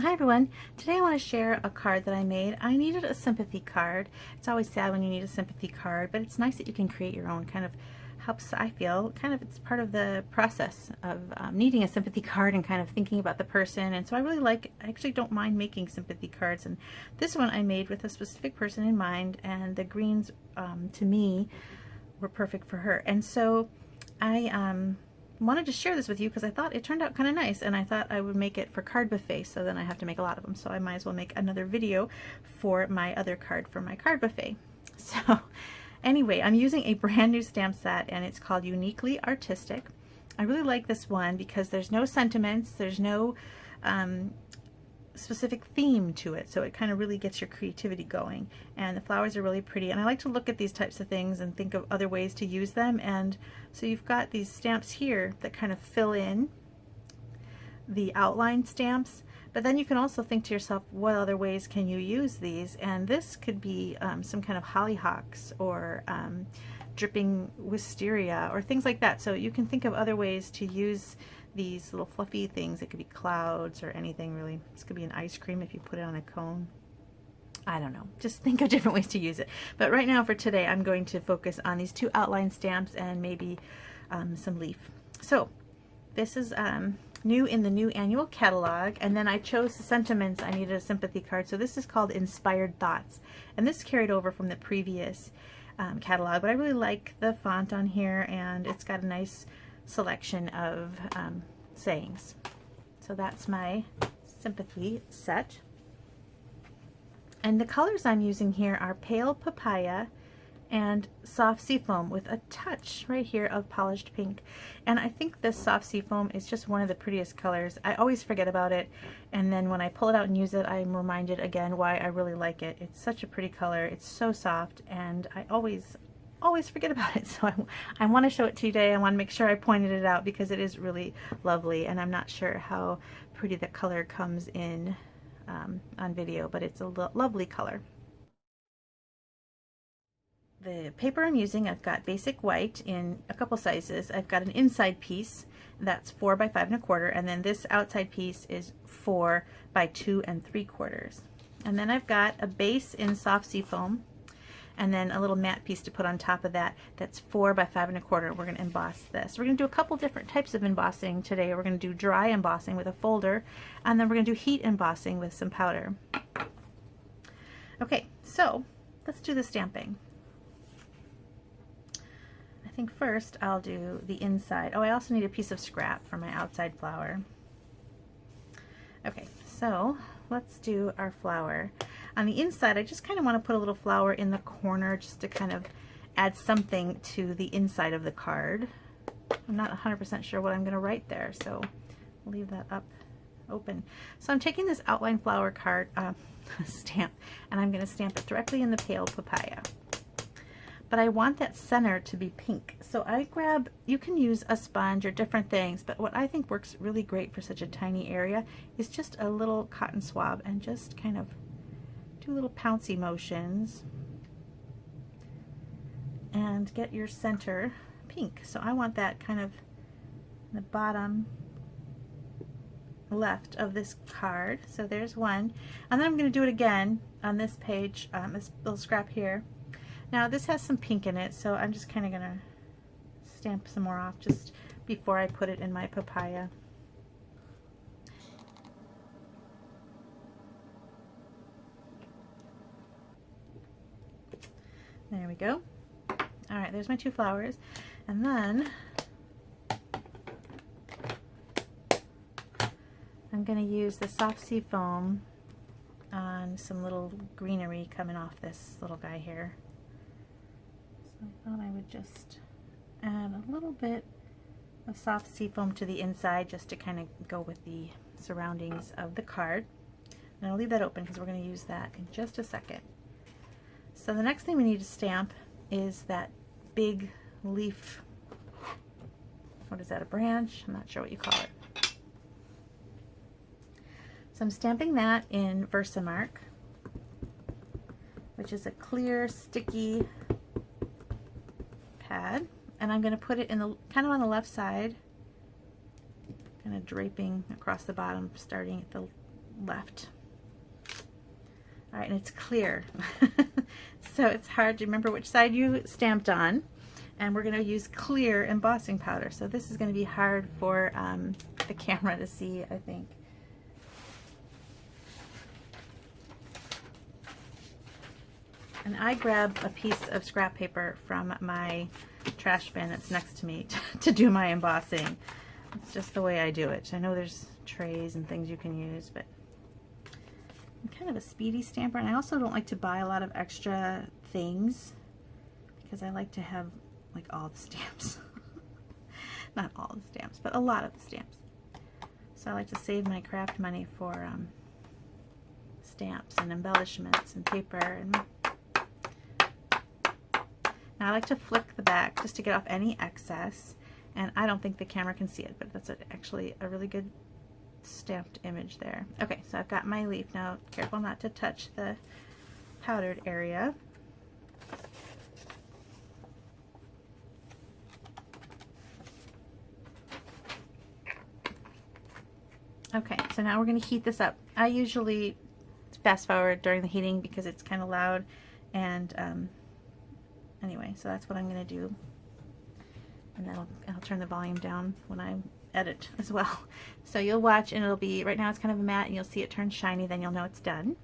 Hi everyone. Today I want to share a card that I made. I needed a sympathy card. It's always sad when you need a sympathy card, but it's nice that you can create your own. Kind of helps, I feel, it's part of the process of needing a sympathy card and kind of thinking about the person. And so I actually don't mind making sympathy cards. And this one I made with a specific person in mind, and the greens to me were perfect for her. And so I wanted to share this with you because I thought it turned out kind of nice, and I thought I would make it for card buffet, so then I have to make a lot of them, so I might as well make another video for my other card for my card buffet. So anyway, I'm using a brand new stamp set, and it's called Uniquely Artistic. I really like this one because there's no sentiments, there's no specific theme to it, so it kind of really gets your creativity going, and the flowers are really pretty. And I like to look at these types of things and think of other ways to use them. And so you've got these stamps here that kind of fill in the outline stamps, but then you can also think to yourself, what other ways can you use these? And this could be some kind of hollyhocks or dripping wisteria or things like that. So you can think of other ways to use these little fluffy things. It could be clouds or anything really. This could be an ice cream if you put it on a cone. I don't know. Just think of different ways to use it. But right now for today, I'm going to focus on these two outline stamps and maybe some leaf. So this is new in the new annual catalog, and then I chose the sentiments. I needed a sympathy card, so this is called Inspired Thoughts, and this carried over from the previous catalog, but I really like the font on here, and it's got a nice selection of sayings. So that's my sympathy set. And the colors I'm using here are Pale Papaya and Soft Seafoam with a touch right here of Polished Pink. And I think this Soft Seafoam is just one of the prettiest colors. I always forget about it, and then when I pull it out and use it, I'm reminded again why I really like it. It's such a pretty color. It's so soft, and I always forget about it. So I want to show it to you today. I want to make sure I pointed it out because it is really lovely, and I'm not sure how pretty the color comes in on video, but it's a lovely color. The paper I'm using, I've got basic white in a couple sizes. I've got an inside piece that's 4 by 5 1/4, and then this outside piece is 4 by 2 3/4. And then I've got a base in Soft Seafoam, and then a little matte piece to put on top of that that's 4 by 5 1/4. We're going to emboss this. We're going to do a couple different types of embossing today. We're going to do dry embossing with a folder, and then we're going to do heat embossing with some powder. Okay, so let's do the stamping. I think first I'll do the inside. Oh, I also need a piece of scrap for my outside flower. Okay, so let's do our flower. On the inside, I just kind of want to put a little flower in the corner just to kind of add something to the inside of the card. I'm not 100% sure what I'm going to write there, so I'll leave that up open. So I'm taking this outline flower card stamp, and I'm going to stamp it directly in the Pale Papaya. But I want that center to be pink. So I grab, you can use a sponge or different things, but what I think works really great for such a tiny area is just a little cotton swab and just kind of do little pouncy motions and get your center pink. So I want that kind of in the bottom left of this card. So there's one, and then I'm going to do it again on this page, this little scrap here. Now this has some pink in it, so I'm just kind of going to stamp some more off just before I put it in my papaya. There we go. Alright, there's my two flowers. And then I'm going to use the Soft Seafoam on some little greenery coming off this little guy here. So I thought I would just add a little bit of Soft Seafoam to the inside just to kind of go with the surroundings of the card. And I'll leave that open because we're going to use that in just a second. So the next thing we need to stamp is that big leaf. What is that, a branch? I'm not sure what you call it. So I'm stamping that in Versamark, which is a clear, sticky pad, and I'm going to put it in the kind of on the left side, kind of draping across the bottom, starting at the left. All right, and it's clear. So it's hard to remember which side you stamped on. And we're going to use clear embossing powder. So this is going to be hard for the camera to see, I think. And I grab a piece of scrap paper from my trash bin that's next to me to do my embossing. It's just the way I do it. I know there's trays and things you can use, but I'm kind of a speedy stamper, and I also don't like to buy a lot of extra things because I like to have like all the stamps. Not all the stamps, but a lot of the stamps. So I like to save my craft money for stamps and embellishments and paper. And now I like to flick the back just to get off any excess, and I don't think the camera can see it, but that's actually a really good stamped image there. Okay, so I've got my leaf. Now careful not to touch the powdered area. Okay, so now we're going to heat this up. I usually fast forward during the heating because it's kind of loud, and anyway, so that's what I'm going to do. And then I'll turn the volume down when I edit as well. So you'll watch, and it'll be, right now it's kind of a matte, and you'll see it turn shiny, then you'll know it's done.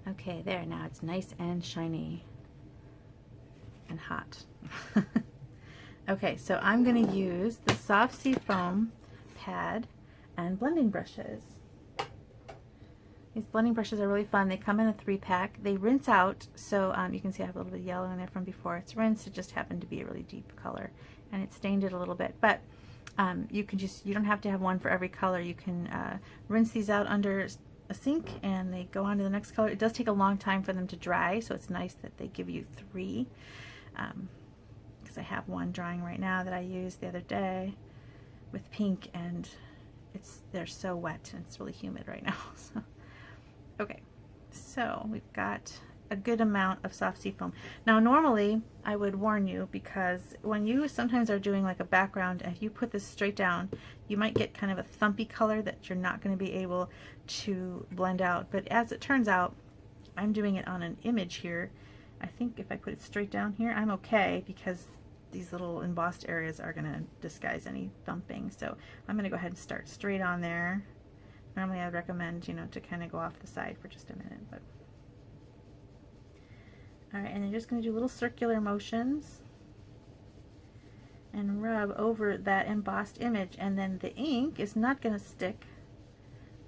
Okay, there, now it's nice and shiny and hot. Okay, so I'm going to use the soft sea foam pad and blending brushes. These blending brushes are really fun. They come in a 3-pack. They rinse out, so you can see I have a little bit of yellow in there from before. It's rinsed. It just happened to be a really deep color, and it stained it a little bit. But you don't have to have one for every color. You can rinse these out under a sink, and they go on to the next color. It does take a long time for them to dry, so it's nice that they give you 3. Because I have one drying right now that I used the other day with pink, and they're so wet, and it's really humid right now. So. Okay, so we've got a good amount of soft sea foam. Now normally I would warn you, because when you sometimes are doing like a background, and if you put this straight down, you might get kind of a thumpy color that you're not going to be able to blend out. But as it turns out, I'm doing it on an image here. I think if I put it straight down here, I'm okay, because these little embossed areas are going to disguise any thumping. So I'm going to go ahead and start straight on there. Normally I'd recommend, to kind of go off the side for just a minute, but all right, and you're just going to do little circular motions and rub over that embossed image, and then the ink is not going to stick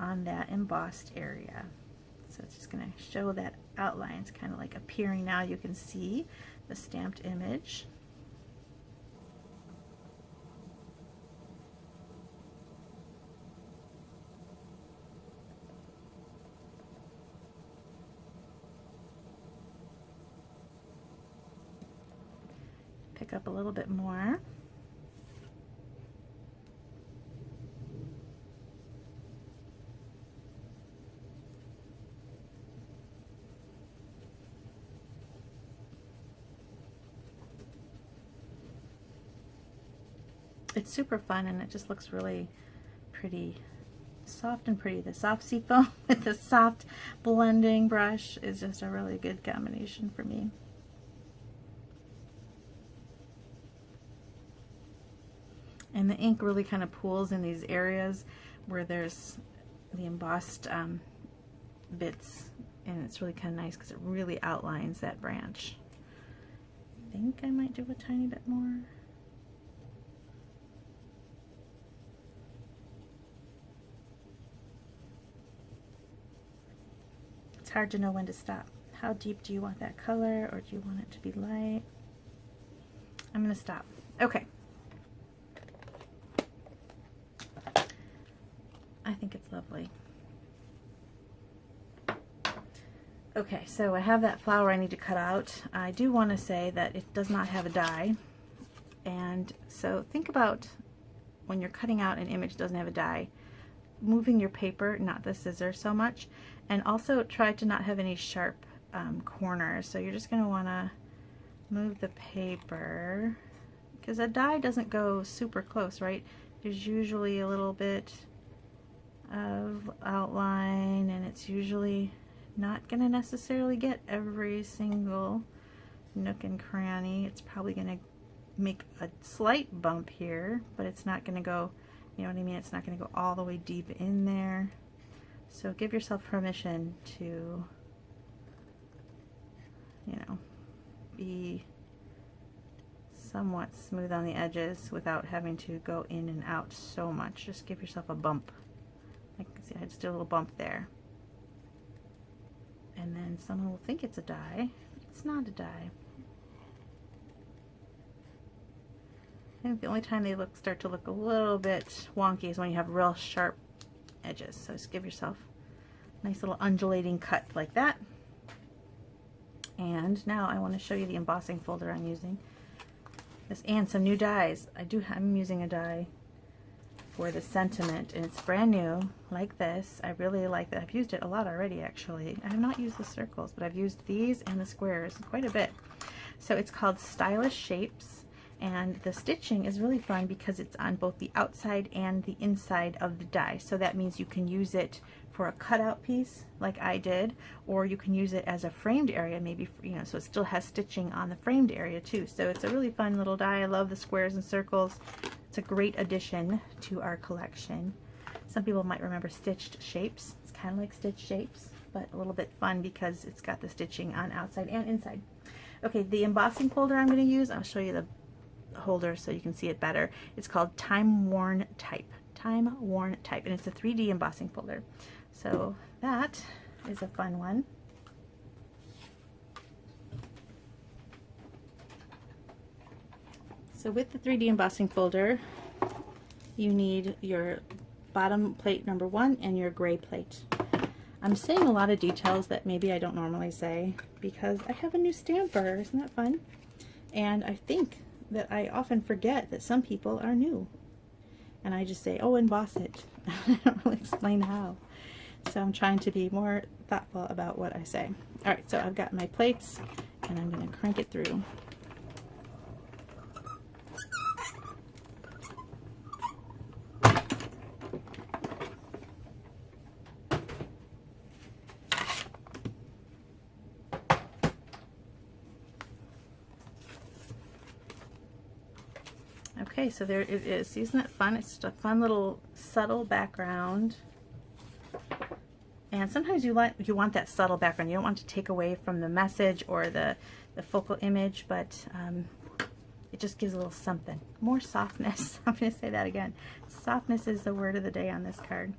on that embossed area. So it's just going to show that outline. It's kind of like appearing now. You can see the stamped image. Pick up a little bit more. It's super fun, and it just looks really pretty, soft and pretty. The soft sea foam with the soft blending brush is just a really good combination for me. And the ink really kind of pools in these areas where there's the embossed bits, and it's really kind of nice because it really outlines that branch. I think I might do a tiny bit more. It's hard to know when to stop. How deep do you want that color, or do you want it to be light? I'm going to stop. Okay. I think it's lovely. Okay, so I have that flower I need to cut out. I do want to say that it does not have a die, and so think about when you're cutting out an image that doesn't have a die, moving your paper, not the scissors so much, and also try to not have any sharp corners. So you're just going to want to move the paper, because a die doesn't go super close, right? There's usually a little bit of outline, and it's usually not going to necessarily get every single nook and cranny. It's probably going to make a slight bump here, but it's not going to go, you know what I mean? It's not going to go all the way deep in there. So give yourself permission to, you know, be somewhat smooth on the edges without having to go in and out so much. Just give yourself a bump. I can see I just did a little bump there. And then someone will think it's a die. It's not a die. I think the only time they start to look a little bit wonky is when you have real sharp edges. So just give yourself a nice little undulating cut like that. And now I want to show you the embossing folder I'm using. This and some new dies. I'm using a die for the sentiment, and it's brand new like this. I really like that. I've used it a lot already actually. I have not used the circles, but I've used these and the squares quite a bit. So it's called Stylish Shapes, and the stitching is really fun because it's on both the outside and the inside of the die. So that means you can use it for a cutout piece like I did, or you can use it as a framed area, maybe, you know, so it still has stitching on the framed area too. So it's a really fun little die. I love the squares and circles. It's a great addition to our collection. Some people might remember Stitched Shapes. It's kind of like Stitched Shapes, but a little bit fun because it's got the stitching on outside and inside. Okay, the embossing folder I'm going to use, I'll show you the holder so you can see it better. It's called Time Worn Type. Time Worn Type, and it's a 3D embossing folder. So that is a fun one. So with the 3D embossing folder, you need your bottom plate number 1 and your gray plate. I'm saying a lot of details that maybe I don't normally say because I have a new stamper. Isn't that fun? And I think that I often forget that some people are new. And I just say, oh, emboss it. I don't really explain how. So I'm trying to be more thoughtful about what I say. All right, so I've got my plates and I'm going to crank it through. Okay, so there it is. Isn't it fun? It's just a fun little subtle background. And sometimes you want that subtle background. You don't want to take away from the message or the focal image, but it just gives a little something. More softness. I'm going to say that again. Softness is the word of the day on this card.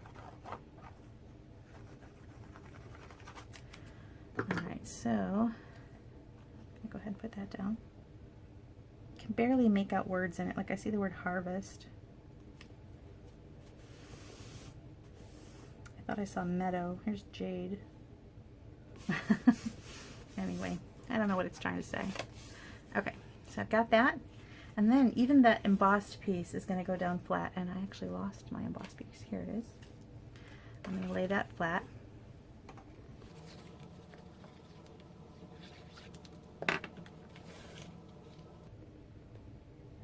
Alright, so I'm going to go ahead and put that down. I can barely make out words in it. Like I see the word harvest. I thought I saw meadow. Here's jade. Anyway, I don't know what it's trying to say. Okay, so I've got that. And then even that embossed piece is going to go down flat. And I actually lost my embossed piece. Here it is. I'm going to lay that flat.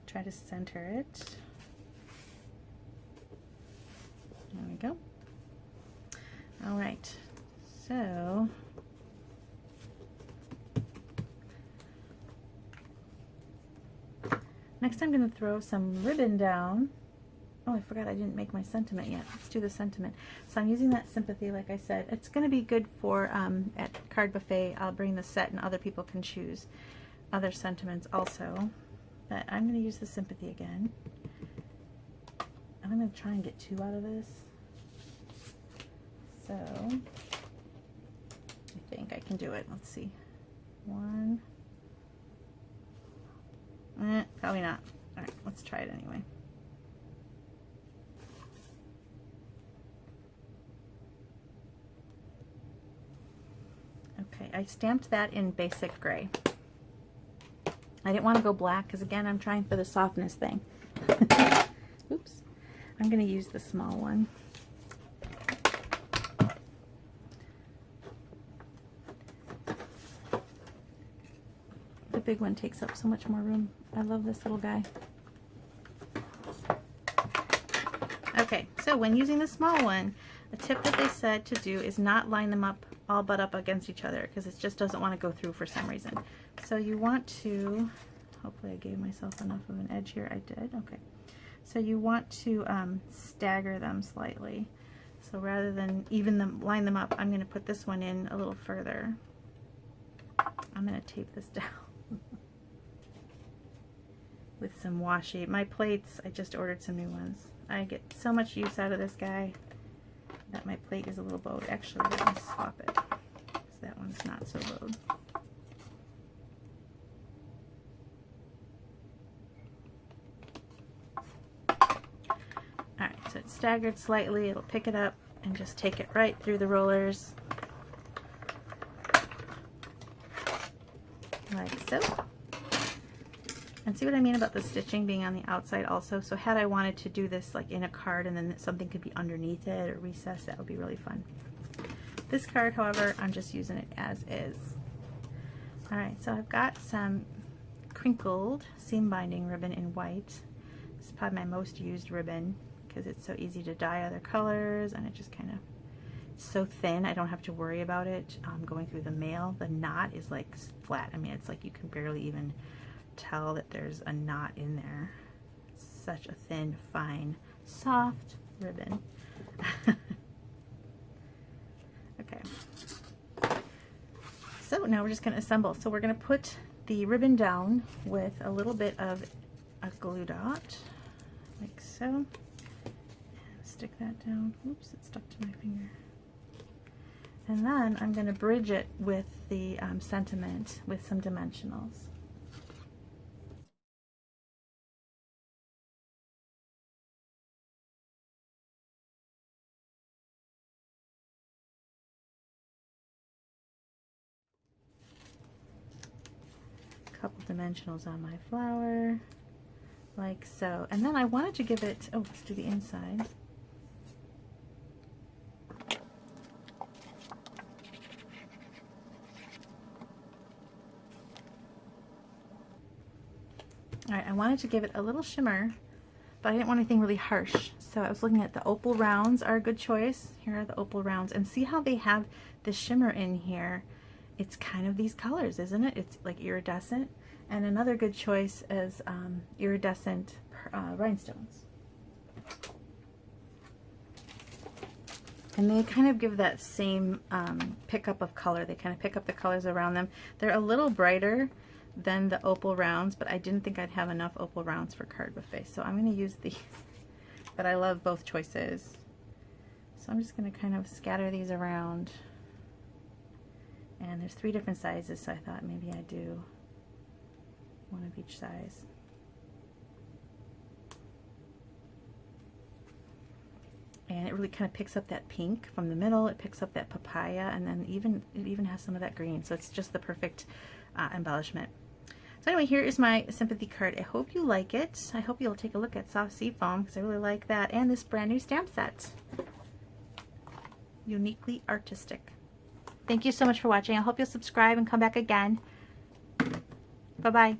Try to center it. There we go. All right, so next I'm going to throw some ribbon down. Oh, I forgot I didn't make my sentiment yet. Let's do the sentiment. So I'm using that Sympathy, like I said. It's going to be good for at Card Buffet. I'll bring the set and other people can choose other sentiments also. But I'm going to use the Sympathy again. And I'm going to try and get 2 out of this. So, I think I can do it. Let's see. 1. Probably not. Alright, let's try it anyway. Okay, I stamped that in basic gray. I didn't want to go black because, again, I'm trying for the softness thing. Oops. I'm going to use the small one. big one takes up so much more room. I love this little guy. Okay, so when using the small one, a tip that they said to do is not line them up all butt up against each other because it just doesn't want to go through for some reason. So you want to, hopefully I gave myself enough of an edge here. I did, okay. So you want to stagger them slightly. So rather than line them up, I'm going to put this one in a little further. I'm going to tape this down with some washi. My plates, I just ordered some new ones. I get so much use out of this guy that my plate is a little bowed. Actually, let me swap it because that one's not so bowed. Alright, so it's staggered slightly. It'll pick it up and just take it right through the rollers. Like so. And see what I mean about the stitching being on the outside also? So had I wanted to do this like in a card and then something could be underneath it or recessed, that would be really fun. This card, however, I'm just using it as is. Alright, so I've got some crinkled seam binding ribbon in white. This is probably my most used ribbon because it's so easy to dye other colors and it just kind of, it's so thin I don't have to worry about it going through the mail. The knot is like flat. I mean, it's like you can barely even tell that there's a knot in there. It's such a thin, fine, soft ribbon. Okay. So now we're just going to assemble. So we're going to put the ribbon down with a little bit of a glue dot, like so. And stick that down. Oops, it stuck to my finger. And then I'm going to bridge it with the sentiment with some dimensionals. Couple dimensionals on my flower, like so. And then I wanted to give it, oh, let's do the inside. Alright, I wanted to give it a little shimmer, but I didn't want anything really harsh. So I was looking at the opal rounds are a good choice. Here are the opal rounds. And see how they have the shimmer in here? It's kind of these colors, isn't it? It's like iridescent. And another good choice is iridescent rhinestones. And they kind of give that same pickup of color. They kind of pick up the colors around them. They're a little brighter than the opal rounds, but I didn't think I'd have enough opal rounds for card buffet. So I'm going to use these. But I love both choices. So I'm just going to kind of scatter these around. And there's 3 different sizes, so I thought maybe I'd do one of each size. And it really kind of picks up that pink from the middle. It picks up that papaya, and then it even has some of that green. So it's just the perfect embellishment. So anyway, here is my Sympathy card. I hope you like it. I hope you'll take a look at Soft Sea Foam because I really like that, and this brand new stamp set. Uniquely artistic. Thank you so much for watching. I hope you'll subscribe and come back again. Bye-bye.